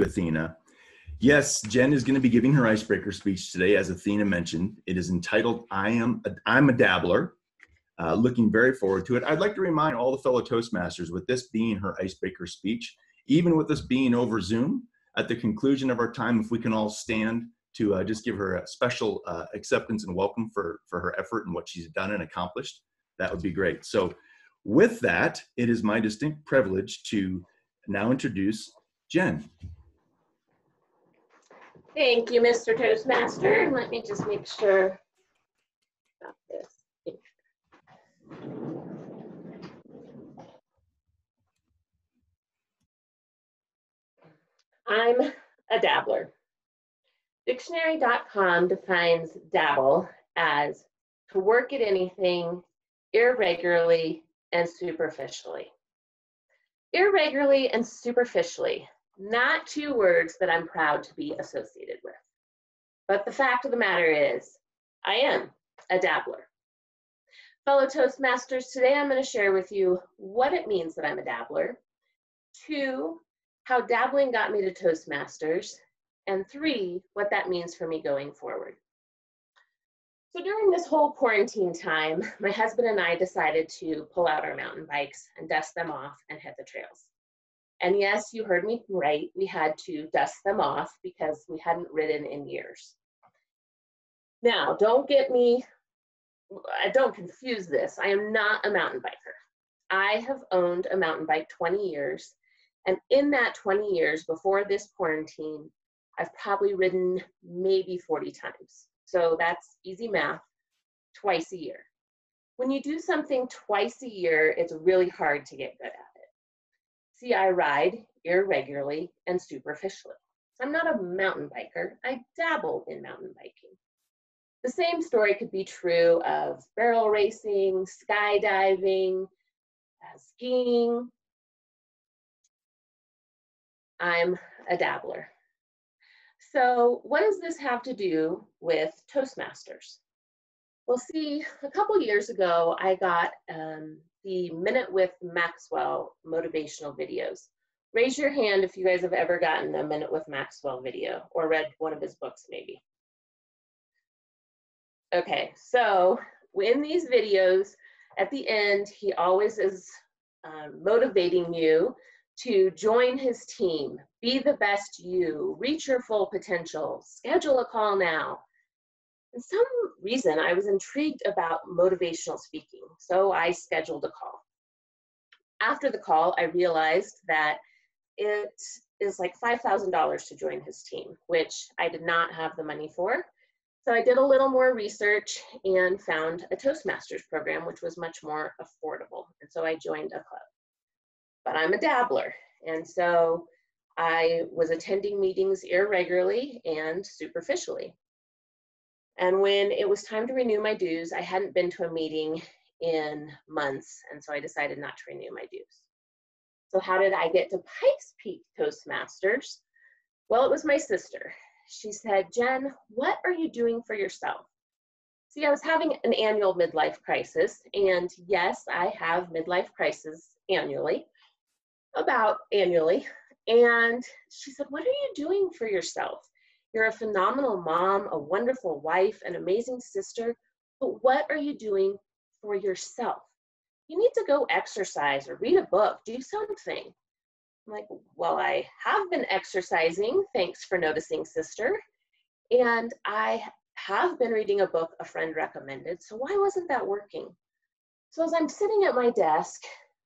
Athena. Yes, Jen is going to be giving her icebreaker speech today, as Athena mentioned. It is entitled, I'm a Dabbler. Looking very forward to it. I'd like to remind all the fellow Toastmasters, with this being her icebreaker speech, even with this being over Zoom, at the conclusion of our time, if we can all stand to just give her a special acceptance and welcome for her effort and what she's done and accomplished, that would be great. So with that, it is my distinct privilege to now introduce Jen. Thank you, Mr. Toastmaster. Let me just make sure about this. I'm a dabbler. Dictionary.com defines dabble as to work at anything irregularly and superficially. Irregularly and superficially, not two words that I'm proud to be associated with. But the fact of the matter is, I am a dabbler. Fellow Toastmasters, today I'm going to share with you what it means that I'm a dabbler, 2, how dabbling got me to Toastmasters, and 3, what that means for me going forward. So during this whole quarantine time, my husband and I decided to pull out our mountain bikes and dust them off and hit the trails. And yes, you heard me right, we had to dust them off because we hadn't ridden in years. Now, don't confuse this. I am not a mountain biker. I have owned a mountain bike 20 years, and in that 20 years before this quarantine, I've probably ridden maybe 40 times. So that's easy math, twice a year. When you do something twice a year, it's really hard to get good at it. See, I ride irregularly and superficially. I'm not a mountain biker. I dabble in mountain biking. The same story could be true of barrel racing, skydiving, skiing. I'm a dabbler. So what does this have to do with Toastmasters? Well, see, a couple years ago, I got the Minute with Maxwell motivational videos. Raise your hand if you guys have ever gotten a Minute with Maxwell video or read one of his books, maybe. Okay, so in these videos, at the end, he always is motivating you to join his team, be the best you, reach your full potential, schedule a call now. For some reason, I was intrigued about motivational speaking, so I scheduled a call. After the call, I realized that it is like $5,000 to join his team, which I did not have the money for. So I did a little more research and found a Toastmasters program, which was much more affordable. And so I joined a club. But I'm a dabbler. And so I was attending meetings irregularly and superficially. And when it was time to renew my dues, I hadn't been to a meeting in months, and so I decided not to renew my dues. So how did I get to Pikes Peak Toastmasters? Well, it was my sister. She said, Jen, what are you doing for yourself? See, I was having an annual midlife crisis, and yes, I have midlife crises annually, about annually. And she said, what are you doing for yourself? You're a phenomenal mom, a wonderful wife, an amazing sister, but what are you doing for yourself? You need to go exercise or read a book, do something. I'm like, well, I have been exercising, thanks for noticing, sister. And I have been reading a book a friend recommended, so why wasn't that working? So as I'm sitting at my desk,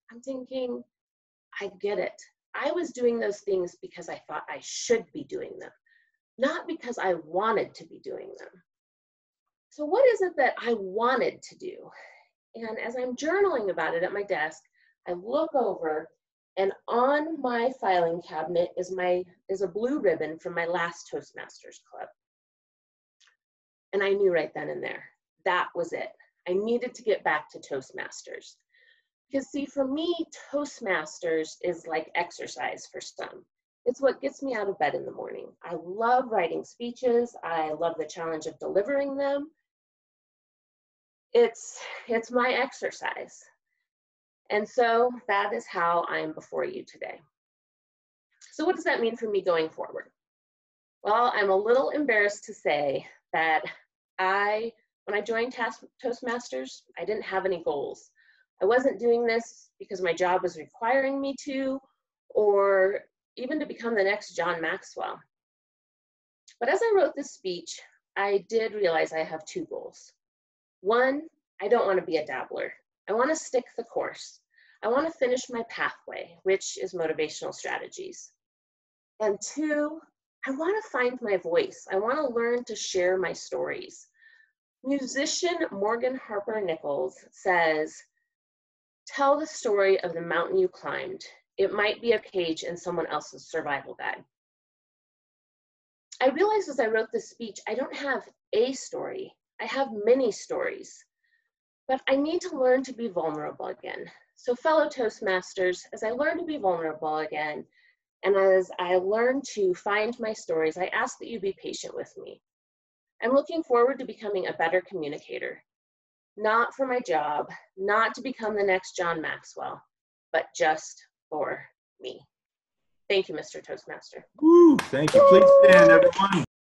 I'm thinking, I get it. I was doing those things because I thought I should be doing them, not because I wanted to be doing them. So what is it that I wanted to do? And as I'm journaling about it at my desk, I look over, and on my filing cabinet is a blue ribbon from my last Toastmasters club. And I knew right then and there, that was it. I needed to get back to Toastmasters. Because see, for me, Toastmasters is like exercise for some. It's what gets me out of bed in the morning. I love writing speeches. I love the challenge of delivering them. It's my exercise. And so that is how I'm before you today. So what does that mean for me going forward? Well, I'm a little embarrassed to say that when I joined Toastmasters, I didn't have any goals. I wasn't doing this because my job was requiring me to, or even to become the next John Maxwell. But as I wrote this speech, I did realize I have two goals. One, I don't want to be a dabbler. I want to stick the course. I want to finish my pathway, which is motivational strategies. And two, I want to find my voice. I want to learn to share my stories. Musician Morgan Harper Nichols says, "Tell the story of the mountain you climbed. It might be a page in someone else's survival guide." I realized as I wrote this speech, I don't have a story. I have many stories, but I need to learn to be vulnerable again. So fellow Toastmasters, as I learn to be vulnerable again, and as I learn to find my stories, I ask that you be patient with me. I'm looking forward to becoming a better communicator, not for my job, not to become the next John Maxwell, but just for me. Thank you, Mr. Toastmaster. Woo, thank you. Please stand, everyone.